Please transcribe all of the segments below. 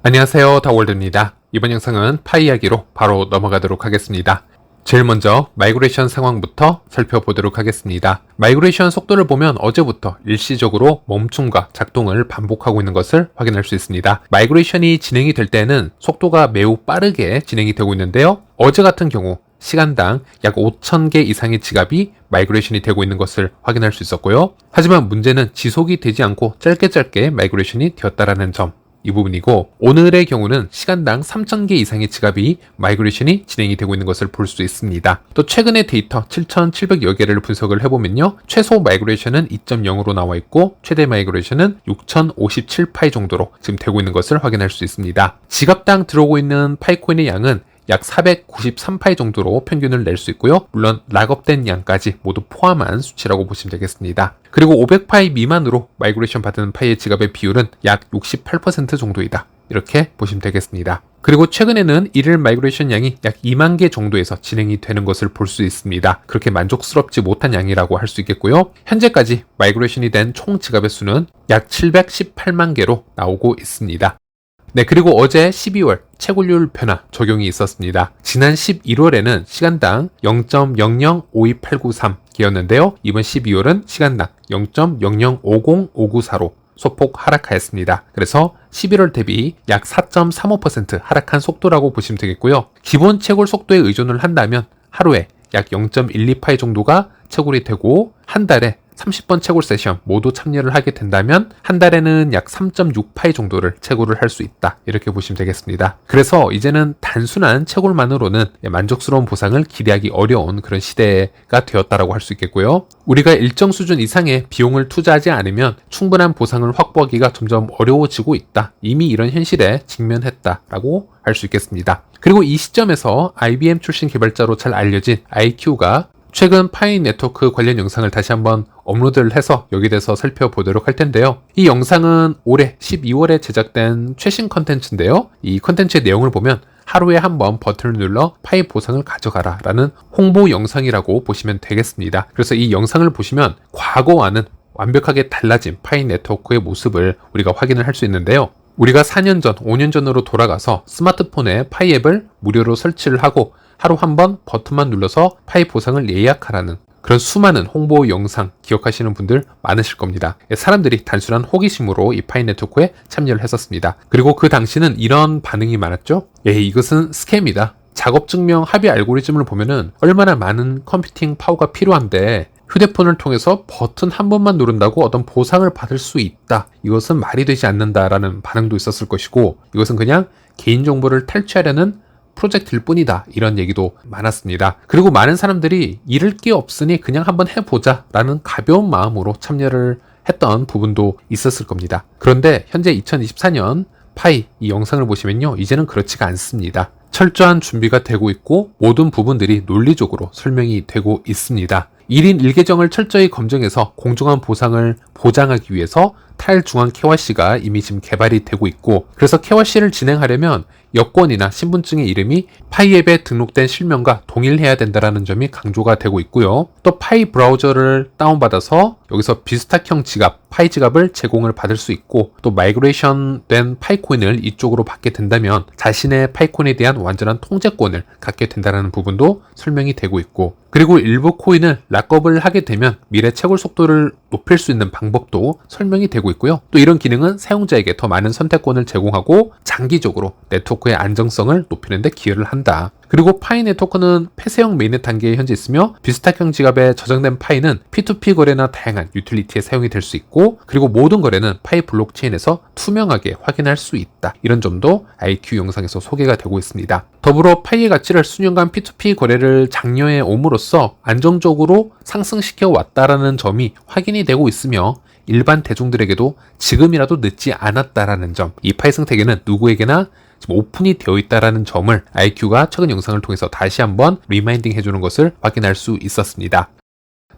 안녕하세요, 다월드입니다. 이번 영상은 파이 이야기로 바로 넘어가도록 하겠습니다. 제일 먼저 마이그레이션 상황부터 살펴보도록 하겠습니다. 마이그레이션 속도를 보면 어제부터 일시적으로 멈춤과 작동을 반복하고 있는 것을 확인할 수 있습니다. 마이그레이션이 진행이 될 때는 속도가 매우 빠르게 진행이 되고 있는데요. 어제 같은 경우 시간당 약 5,000개 이상의 지갑이 마이그레이션이 되고 있는 것을 확인할 수 있었고요. 하지만 문제는 지속이 되지 않고 짧게 마이그레이션이 되었다라는 점, 이 부분이고, 오늘의 경우는 시간당 3,000개 이상의 지갑이 마이그레이션이 진행이 되고 있는 것을 볼 수 있습니다. 또 최근의 데이터 7,700여 개를 분석을 해보면요, 최소 마이그레이션은 2.0으로 나와 있고 최대 마이그레이션은 6,057 파이 정도로 지금 되고 있는 것을 확인할 수 있습니다. 지갑당 들어오고 있는 파이코인의 양은 약 493파이 정도로 평균을 낼 수 있고요. 물론 락업된 양까지 모두 포함한 수치라고 보시면 되겠습니다. 그리고 500파이 미만으로 마이그레이션 받은 파이의 지갑의 비율은 약 68% 정도이다, 이렇게 보시면 되겠습니다. 그리고 최근에는 일일 마이그레이션 양이 약 2만 개 정도에서 진행이 되는 것을 볼 수 있습니다. 그렇게 만족스럽지 못한 양이라고 할 수 있겠고요. 현재까지 마이그레이션이 된 총 지갑의 수는 약 718만 개로 나오고 있습니다. 네, 그리고 어제 12월 채굴률 변화 적용이 있었습니다. 지난 11월에는 시간당 0.005289.3개였는데요. 이번 12월은 시간당 0.0050594로 소폭 하락하였습니다. 그래서 11월 대비 약 4.35% 하락한 속도라고 보시면 되겠고요. 기본 채굴 속도에 의존을 한다면 하루에 약 0.12파이 정도가 채굴이 되고, 한 달에 30번 채굴 세션 모두 참여를 하게 된다면 한 달에는 약 3.6파이 정도를 채굴을 할 수 있다, 이렇게 보시면 되겠습니다. 그래서 이제는 단순한 채굴만으로는 만족스러운 보상을 기대하기 어려운 그런 시대가 되었다라고 할 수 있겠고요. 우리가 일정 수준 이상의 비용을 투자하지 않으면 충분한 보상을 확보하기가 점점 어려워지고 있다, 이미 이런 현실에 직면했다라고 할 수 있겠습니다. 그리고 이 시점에서 IBM 출신 개발자로 잘 알려진 IQ가 최근 파이 네트워크 관련 영상을 다시 한번 업로드를 해서 여기에 대해서 살펴보도록 할 텐데요. 이 영상은 올해 12월에 제작된 최신 컨텐츠인데요. 이 컨텐츠의 내용을 보면 하루에 한 번 버튼을 눌러 파이 보상을 가져가라 라는 홍보 영상이라고 보시면 되겠습니다. 그래서 이 영상을 보시면 과거와는 완벽하게 달라진 파이 네트워크의 모습을 우리가 확인을 할 수 있는데요. 우리가 4년 전, 5년 전으로 돌아가서 스마트폰에 파이 앱을 무료로 설치를 하고 하루 한 번 버튼만 눌러서 파이 보상을 예약하라는 그런 수많은 홍보 영상 기억하시는 분들 많으실 겁니다. 사람들이 단순한 호기심으로 이 파이 네트워크에 참여를 했었습니다. 그리고 그 당시는 이런 반응이 많았죠. 이것은 스캠이다. 작업 증명 합의 알고리즘을 보면은 얼마나 많은 컴퓨팅 파워가 필요한데 휴대폰을 통해서 버튼 한 번만 누른다고 어떤 보상을 받을 수 있다, 이것은 말이 되지 않는다라는 반응도 있었을 것이고, 이것은 그냥 개인정보를 탈취하려는 프로젝트일 뿐이다, 이런 얘기도 많았습니다. 그리고 많은 사람들이 잃을 게 없으니 그냥 한번 해보자 라는 가벼운 마음으로 참여를 했던 부분도 있었을 겁니다. 그런데 현재 2024년 파이 이 영상을 보시면요, 이제는 그렇지가 않습니다. 철저한 준비가 되고 있고 모든 부분들이 논리적으로 설명이 되고 있습니다. 1인 1계정을 철저히 검증해서 공정한 보상을 보장하기 위해서 탈중앙 KYC가 이미 지금 개발이 되고 있고, 그래서 KYC를 진행하려면 여권이나 신분증의 이름이 파이 앱에 등록된 실명과 동일해야 된다는 점이 강조가 되고 있고요. 또 파이 브라우저를 다운받아서 여기서 비스탁형 지갑, 파이 지갑을 제공을 받을 수 있고, 또 마이그레이션 된 파이코인을 이쪽으로 받게 된다면 자신의 파이코인에 대한 완전한 통제권을 갖게 된다는 부분도 설명이 되고 있고, 그리고 일부 코인을 락업을 하게 되면 미래 채굴 속도를 높일 수 있는 방법도 설명이 되고 있고요. 또 이런 기능은 사용자에게 더 많은 선택권을 제공하고 장기적으로 네트워크의 안정성을 높이는 데 기여를 한다. 그리고 파이 네트워크는 폐쇄형 메인넷 단계에 현재 있으며 비스탁형 지갑에 저장된 파이는 P2P 거래나 다양한 유틸리티에 사용이 될 수 있고, 그리고 모든 거래는 파이 블록체인에서 투명하게 확인할 수 있다, 이런 점도 IQ 영상에서 소개가 되고 있습니다. 더불어 파이의 가치를 수년간 P2P 거래를 장려해 옴으로써 안정적으로 상승시켜 왔다라는 점이 확인이 되고 있으며, 일반 대중들에게도 지금이라도 늦지 않았다라는 점, 이 파이 생태계는 누구에게나 지금 오픈이 되어 있다라는 점을 IQ가 최근 영상을 통해서 다시 한번 리마인딩 해주는 것을 확인할 수 있었습니다.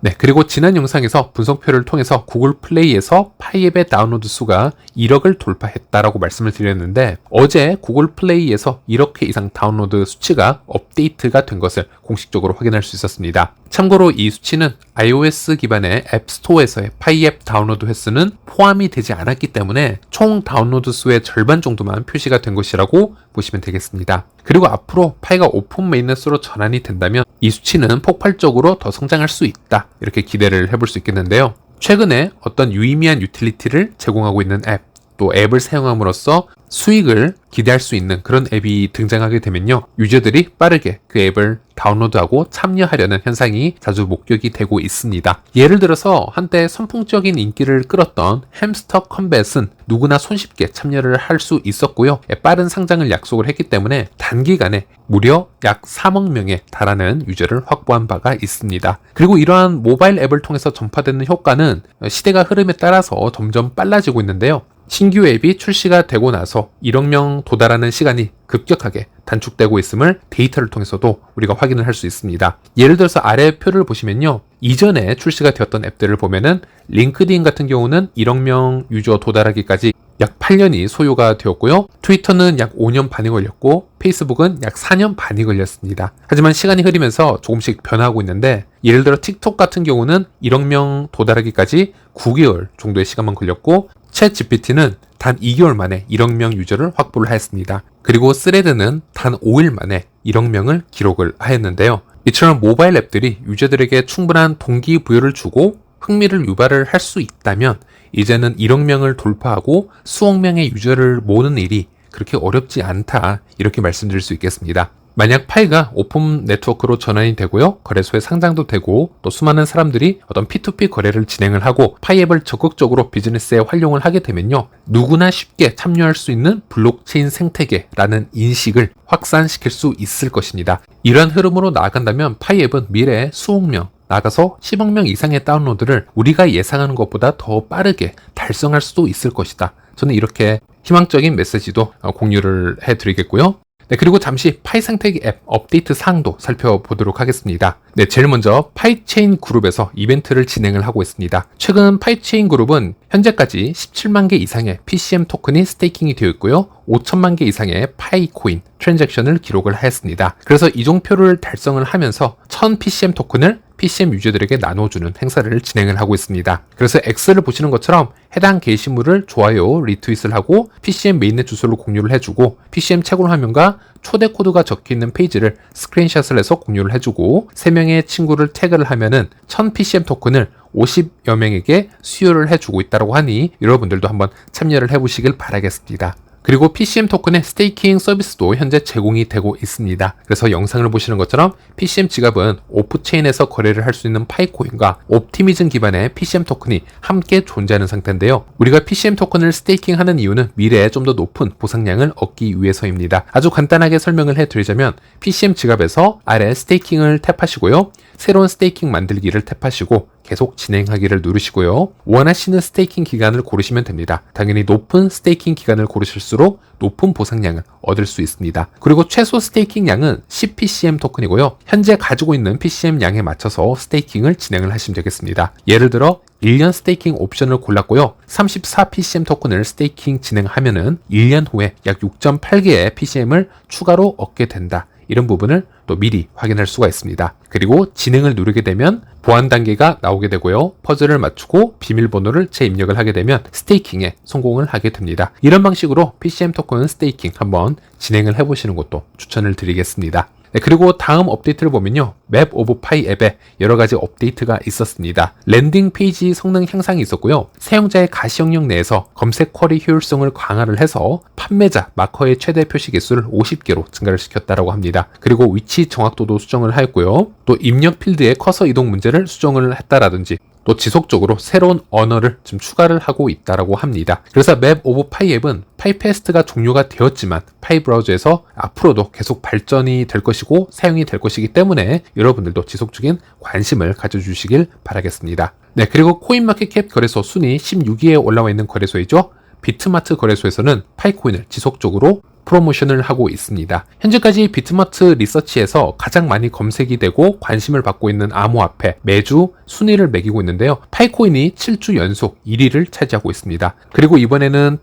네, 그리고 지난 영상에서 분석표를 통해서 구글 플레이에서 파이앱의 다운로드 수가 1억을 돌파했다라고 말씀을 드렸는데 어제 구글 플레이에서 1억 회 이상 다운로드 수치가 업데이트가 된 것을 공식적으로 확인할 수 있었습니다. 참고로 이 수치는 iOS 기반의 앱스토어에서의 파이앱 다운로드 횟수는 포함이 되지 않았기 때문에 총 다운로드 수의 절반 정도만 표시가 된 것이라고 보시면 되겠습니다. 그리고 앞으로 파이가 오픈 메인넷으로 전환이 된다면 이 수치는 폭발적으로 더 성장할 수 있다, 이렇게 기대를 해볼 수 있겠는데요. 최근에 어떤 유의미한 유틸리티를 제공하고 있는 앱, 또 앱을 사용함으로써 수익을 기대할 수 있는 그런 앱이 등장하게 되면요, 유저들이 빠르게 그 앱을 다운로드하고 참여하려는 현상이 자주 목격이 되고 있습니다. 예를 들어서 한때 선풍적인 인기를 끌었던 햄스터 컴뱃은 누구나 손쉽게 참여를 할 수 있었고요, 빠른 상장을 약속을 했기 때문에 단기간에 무려 약 3억 명에 달하는 유저를 확보한 바가 있습니다. 그리고 이러한 모바일 앱을 통해서 전파되는 효과는 시대가 흐름에 따라서 점점 빨라지고 있는데요, 신규 앱이 출시가 되고 나서 1억 명 도달하는 시간이 급격하게 단축되고 있음을 데이터를 통해서도 우리가 확인을 할 수 있습니다. 예를 들어서 아래 표를 보시면요, 이전에 출시가 되었던 앱들을 보면은 링크드인 같은 경우는 1억 명 유저 도달하기까지 약 8년이 소요가 되었고요, 트위터는 약 5년 반이 걸렸고 페이스북은 약 4년 반이 걸렸습니다. 하지만 시간이 흐르면서 조금씩 변화하고 있는데, 예를 들어 틱톡 같은 경우는 1억 명 도달하기까지 9개월 정도의 시간만 걸렸고 챗 GPT는 단 2개월 만에 1억 명 유저를 확보를 하였습니다. 그리고 스레드는 단 5일 만에 1억 명을 기록을 하였는데요. 이처럼 모바일 앱들이 유저들에게 충분한 동기부여를 주고 흥미를 유발을 할 수 있다면 이제는 1억 명을 돌파하고 수억 명의 유저를 모으는 일이 그렇게 어렵지 않다, 이렇게 말씀드릴 수 있겠습니다. 만약 파이가 오픈 네트워크로 전환이 되고요, 거래소에 상장도 되고 또 수많은 사람들이 어떤 P2P 거래를 진행을 하고 파이앱을 적극적으로 비즈니스에 활용을 하게 되면요, 누구나 쉽게 참여할 수 있는 블록체인 생태계라는 인식을 확산시킬 수 있을 것입니다. 이러한 흐름으로 나아간다면 파이앱은 미래에 수억 명, 나가서 10억 명 이상의 다운로드를 우리가 예상하는 것보다 더 빠르게 달성할 수도 있을 것이다. 저는 이렇게 희망적인 메시지도 공유를 해드리겠고요. 네, 그리고 잠시 파이 생태계 앱 업데이트 사항도 살펴보도록 하겠습니다. 네, 제일 먼저 파이체인 그룹에서 이벤트를 진행을 하고 있습니다. 최근 파이체인 그룹은 현재까지 17만 개 이상의 PCM 토큰이 스테이킹이 되어 있고요, 5천만 개 이상의 파이코인 트랜잭션을 기록을 하였습니다. 그래서 이종표를 달성을 하면서 1000 PCM 토큰을 PCM 유저들에게 나눠주는 행사를 진행을 하고 있습니다. 그래서 X를 보시는 것처럼 해당 게시물을 좋아요, 리트윗을 하고 PCM 메인넷 주소를 공유를 해주고 PCM 채굴 화면과 초대 코드가 적혀있는 페이지를 스크린샷을 해서 공유를 해주고 3명의 친구를 태그를 하면은 1000 PCM 토큰을 50여 명에게 수여를 해주고 있다고 하니 여러분들도 한번 참여를 해보시길 바라겠습니다. 그리고 PCM 토큰의 스테이킹 서비스도 현재 제공이 되고 있습니다. 그래서 영상을 보시는 것처럼 PCM 지갑은 오프체인에서 거래를 할 수 있는 파이코인과 옵티미즘 기반의 PCM 토큰이 함께 존재하는 상태인데요. 우리가 PCM 토큰을 스테이킹하는 이유는 미래에 좀 더 높은 보상량을 얻기 위해서입니다. 아주 간단하게 설명을 해드리자면 PCM 지갑에서 아래 스테이킹을 탭하시고요, 새로운 스테이킹 만들기를 탭하시고 계속 진행하기를 누르시고요, 원하시는 스테이킹 기간을 고르시면 됩니다. 당연히 높은 스테이킹 기간을 고르실수록 높은 보상량을 얻을 수 있습니다. 그리고 최소 스테이킹 양은 10PCM 토큰이고요, 현재 가지고 있는 PCM 양에 맞춰서 스테이킹을 진행을 하시면 되겠습니다. 예를 들어 1년 스테이킹 옵션을 골랐고요, 34PCM 토큰을 스테이킹 진행하면은 1년 후에 약 6.8개의 PCM을 추가로 얻게 된다. 이런 부분을 또 미리 확인할 수가 있습니다. 그리고 진행을 누르게 되면 보안 단계가 나오게 되고요, 퍼즐을 맞추고 비밀번호를 재입력을 하게 되면 스테이킹에 성공을 하게 됩니다. 이런 방식으로 PCM 토큰 스테이킹 한번 진행을 해보시는 것도 추천을 드리겠습니다. 네, 그리고 다음 업데이트를 보면요, 맵 오브 파이 앱에 여러가지 업데이트가 있었습니다. 랜딩 페이지 성능 향상이 있었고요, 사용자의 가시 영역 내에서 검색 쿼리 효율성을 강화를 해서 판매자 마커의 최대 표시 개수를 50개로 증가를 시켰다고 합니다. 그리고 위치 정확도도 수정을 하였고요, 또 입력 필드의 커서 이동 문제를 수정을 했다라든지 또 지속적으로 새로운 언어를 지금 추가를 하고 있다고 합니다. 그래서 맵 오브 파이 앱은 파이페스트가 종료가 되었지만 파이 브라우저에서 앞으로도 계속 발전이 될 것이고 사용이 될 것이기 때문에 여러분들도 지속적인 관심을 가져주시길 바라겠습니다. 네, 그리고 코인마켓캡 거래소 순위 16위에 올라와 있는 거래소이죠. 비트마트 거래소에서는 파이코인을 지속적으로 프로모션을 하고 있습니다. 현재까지 비트마트 리서치에서 가장 많이 검색이 되고 관심을 받고 있는 암호화폐 매주 순위를 매기고 있는데요. 파이코인이 7주 연속 1위를 차지하고 있습니다. 그리고 이번에는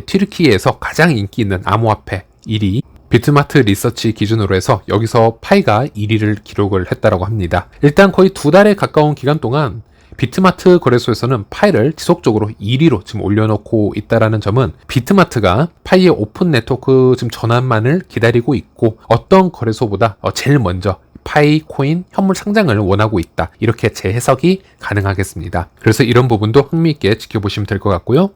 튀르키예에서 가장 인기 있는 암호화폐 1위 비트마트 리서치 기준으로 해서 여기서 파이가 1위를 기록을 했다고 합니다. 일단 거의 2달에 가까운 기간 동안 비트마트 거래소에서는 파이를 지속적으로 1위로 지금 올려놓고 있다는 점은 비트마트가 파이의 오픈 네트워크 지금 전환만을 기다리고 있고 어떤 거래소보다 제일 먼저 파이 코인 현물 상장을 원하고 있다. 이렇게 재해석이 가능하겠습니다. 그래서 이런 부분도 흥미있게 지켜보시면 될 것 같고요.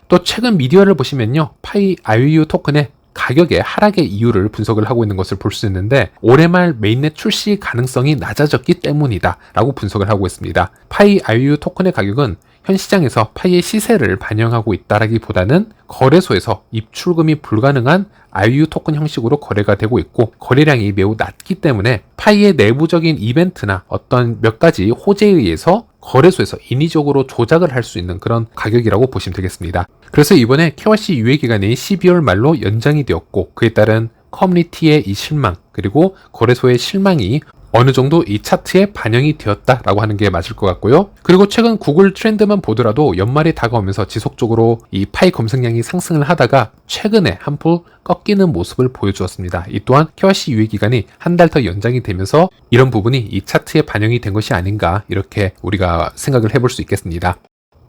또 최근 미디어를 보시면요. 파이 IOU 토큰의 가격의 하락의 이유를 분석을 하고 있는 것을 볼 수 있는데 올해 말 메인넷 출시 가능성이 낮아졌기 때문이다 라고 분석을 하고 있습니다. 파이 IOU 토큰의 가격은 현 시장에서 파이의 시세를 반영하고 있다라기보다는 거래소에서 입출금이 불가능한 IOU 토큰 형식으로 거래가 되고 있고 거래량이 매우 낮기 때문에 파이의 내부적인 이벤트나 어떤 몇 가지 호재에 의해서 거래소에서 인위적으로 조작을 할 수 있는 그런 가격이라고 보시면 되겠습니다. 그래서 이번에 KYC 유예 기간이 12월 말로 연장이 되었고 그에 따른 커뮤니티의 이 실망 그리고 거래소의 실망이 어느 정도 이 차트에 반영이 되었다라고 하는 게 맞을 것 같고요. 그리고 최근 구글 트렌드만 보더라도 연말이 다가오면서 지속적으로 이 파이 검색량이 상승을 하다가 최근에 한풀 꺾이는 모습을 보여주었습니다. 이 또한 KYC 유예 기간이 한 달 더 연장이 되면서 이런 부분이 이 차트에 반영이 된 것이 아닌가 이렇게 우리가 생각을 해볼 수 있겠습니다.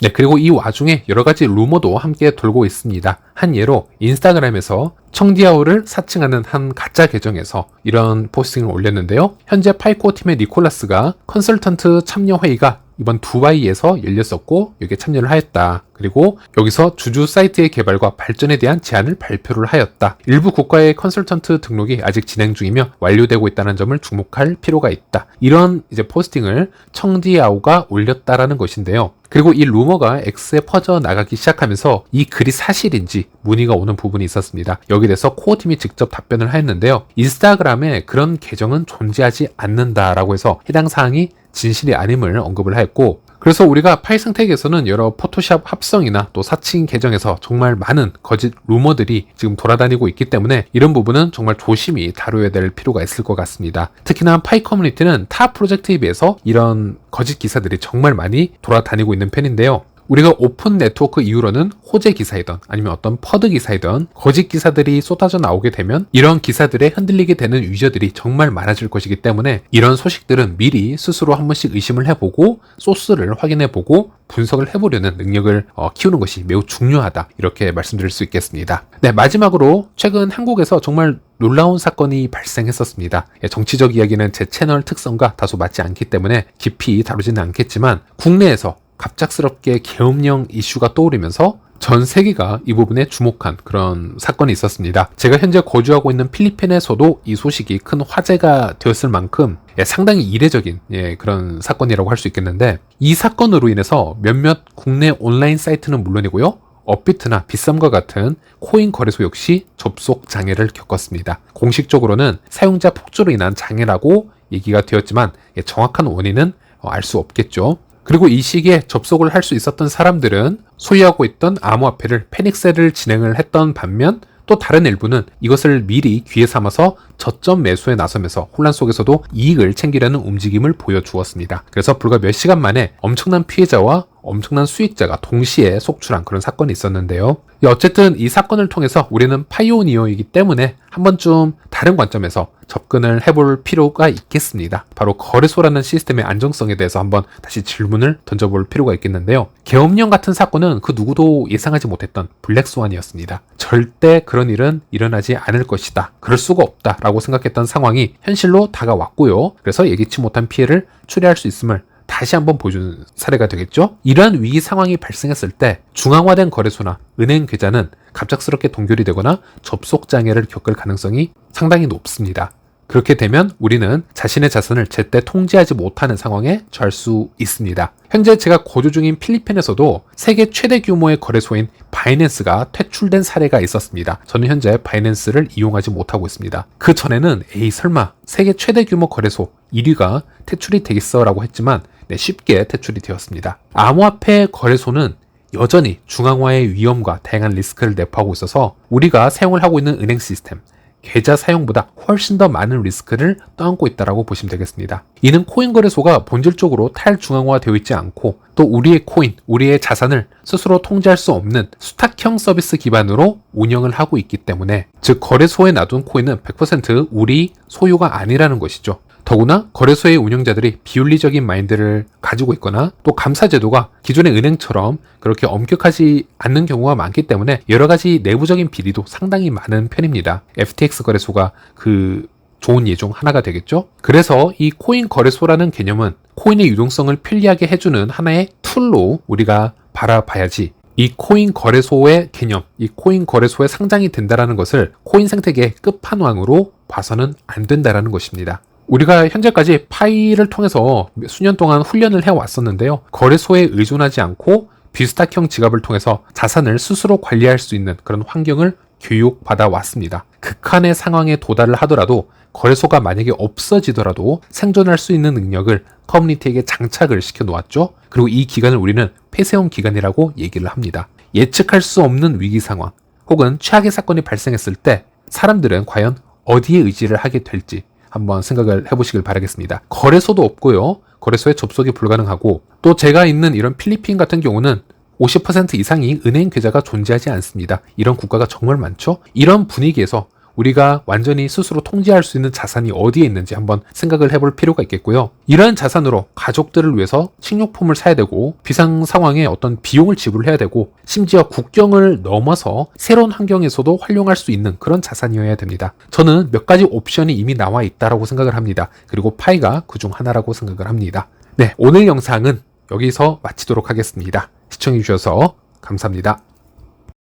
네, 그리고 이 와중에 여러 가지 루머도 함께 돌고 있습니다. 한 예로 인스타그램에서 청디아오를 사칭하는 한 가짜 계정에서 이런 포스팅을 올렸는데요. 현재 파이코 팀의 니콜라스가 컨설턴트 참여 회의가 이번 두바이에서 열렸었고 여기에 참여를 하였다. 그리고 여기서 주주 사이트의 개발과 발전에 대한 제안을 발표를 하였다. 일부 국가의 컨설턴트 등록이 아직 진행 중이며 완료되고 있다는 점을 주목할 필요가 있다. 이런 이제 포스팅을 청디아오가 올렸다라는 것인데요. 그리고 이 루머가 X에 퍼져 나가기 시작하면서 이 글이 사실인지 문의가 오는 부분이 있었습니다. 여기에 대해서 코어팀이 직접 답변을 하였는데요. 인스타그램에 그런 계정은 존재하지 않는다라고 해서 해당 사항이 진실이 아님을 언급을 하였고 그래서 우리가 파이 생태계에서는 여러 포토샵 합성이나 또 사칭 계정에서 정말 많은 거짓 루머들이 지금 돌아다니고 있기 때문에 이런 부분은 정말 조심히 다뤄야 될 필요가 있을 것 같습니다. 특히나 파이 커뮤니티는 타 프로젝트에 비해서 이런 거짓 기사들이 정말 많이 돌아다니고 있는 편인데요. 우리가 오픈 네트워크 이후로는 호재 기사이든 아니면 어떤 퍼드 기사이든 거짓 기사들이 쏟아져 나오게 되면 이런 기사들에 흔들리게 되는 유저들이 정말 많아질 것이기 때문에 이런 소식들은 미리 스스로 한 번씩 의심을 해보고 소스를 확인해보고 분석을 해보려는 능력을 키우는 것이 매우 중요하다 이렇게 말씀드릴 수 있겠습니다. 네, 마지막으로 최근 한국에서 정말 놀라운 사건이 발생했었습니다. 정치적 이야기는 제 채널 특성과 다소 맞지 않기 때문에 깊이 다루지는 않겠지만 국내에서 갑작스럽게 계엄령 이슈가 떠오르면서 전 세계가 이 부분에 주목한 그런 사건이 있었습니다. 제가 현재 거주하고 있는 필리핀에서도 이 소식이 큰 화제가 되었을 만큼 상당히 이례적인 그런 사건이라고 할 수 있겠는데 이 사건으로 인해서 몇몇 국내 온라인 사이트는 물론이고요. 업비트나 빗썸과 같은 코인 거래소 역시 접속 장애를 겪었습니다. 공식적으로는 사용자 폭주로 인한 장애라고 얘기가 되었지만 정확한 원인은 알 수 없겠죠. 그리고 이 시기에 접속을 할 수 있었던 사람들은 소유하고 있던 암호화폐를 패닉셀을 진행을 했던 반면 또 다른 일부는 이것을 미리 기회 삼아서 저점 매수에 나서면서 혼란 속에서도 이익을 챙기려는 움직임을 보여주었습니다. 그래서 불과 몇 시간 만에 엄청난 피해자와 엄청난 수익자가 동시에 속출한 그런 사건이 있었는데요. 어쨌든 이 사건을 통해서 우리는 파이오니어이기 때문에 한 번쯤 다른 관점에서 접근을 해볼 필요가 있겠습니다. 바로 거래소라는 시스템의 안정성에 대해서 한번 다시 질문을 던져볼 필요가 있겠는데요. 계엄령 같은 사건은 그 누구도 예상하지 못했던 블랙스완이었습니다. 절대 그런 일은 일어나지 않을 것이다. 그럴 수가 없다. 라고 생각했던 상황이 현실로 다가왔고요. 그래서 예기치 못한 피해를 초래할 수 있음을 다시 한번 보여준 사례가 되겠죠. 이러한 위기 상황이 발생했을 때 중앙화된 거래소나 은행 계좌는 갑작스럽게 동결이 되거나 접속 장애를 겪을 가능성이 상당히 높습니다. 그렇게 되면 우리는 자신의 자산을 제때 통제하지 못하는 상황에 처할 수 있습니다. 현재 제가 거주 중인 필리핀에서도 세계 최대 규모의 거래소인 바이낸스가 퇴출된 사례가 있었습니다. 저는 현재 바이낸스를 이용하지 못하고 있습니다. 그 전에는 설마 세계 최대 규모 거래소 1위가 퇴출이 되겠어 라고 했지만 쉽게 퇴출이 되었습니다. 암호화폐 거래소는 여전히 중앙화의 위험과 다양한 리스크를 내포하고 있어서 우리가 사용을 하고 있는 은행 시스템, 계좌 사용보다 훨씬 더 많은 리스크를 떠안고 있다고 보시면 되겠습니다. 이는 코인 거래소가 본질적으로 탈중앙화되어 있지 않고 또 우리의 코인, 우리의 자산을 스스로 통제할 수 없는 수탁형 서비스 기반으로 운영을 하고 있기 때문에, 즉 거래소에 놔둔 코인은 100% 우리 소유가 아니라는 것이죠. 더구나 거래소의 운영자들이 비윤리적인 마인드를 가지고 있거나 또 감사 제도가 기존의 은행처럼 그렇게 엄격하지 않는 경우가 많기 때문에 여러 가지 내부적인 비리도 상당히 많은 편입니다. FTX 거래소가 그 좋은 예 중 하나가 되겠죠. 그래서 이 코인 거래소라는 개념은 코인의 유동성을 편리하게 해주는 하나의 툴로 우리가 바라봐야지, 이 코인 거래소의 개념, 이 코인 거래소에 상장이 된다는 것을 코인 생태계의 끝판왕으로 봐서는 안 된다는 것입니다. 우리가 현재까지 파이를 통해서 수년 동안 훈련을 해왔었는데요. 거래소에 의존하지 않고 비스탁형 지갑을 통해서 자산을 스스로 관리할 수 있는 그런 환경을 교육받아 왔습니다. 극한의 상황에 도달을 하더라도 거래소가 만약에 없어지더라도 생존할 수 있는 능력을 커뮤니티에게 장착을 시켜 놓았죠. 그리고 이 기간을 우리는 폐쇄형 기간이라고 얘기를 합니다. 예측할 수 없는 위기 상황 혹은 최악의 사건이 발생했을 때 사람들은 과연 어디에 의지를 하게 될지 한번 생각을 해보시길 바라겠습니다. 거래소도 없고요. 거래소에 접속이 불가능하고, 또 제가 있는 이런 필리핀 같은 경우는 50% 이상이 은행 계좌가 존재하지 않습니다. 이런 국가가 정말 많죠. 이런 분위기에서 우리가 완전히 스스로 통제할 수 있는 자산이 어디에 있는지 한번 생각을 해볼 필요가 있겠고요. 이러한 자산으로 가족들을 위해서 식료품을 사야 되고, 비상 상황에 어떤 비용을 지불해야 되고, 심지어 국경을 넘어서 새로운 환경에서도 활용할 수 있는 그런 자산이어야 됩니다. 저는 몇 가지 옵션이 이미 나와 있다고 생각을 합니다. 그리고 파이가 그중 하나라고 생각을 합니다. 네, 오늘 영상은 여기서 마치도록 하겠습니다. 시청해주셔서 감사합니다.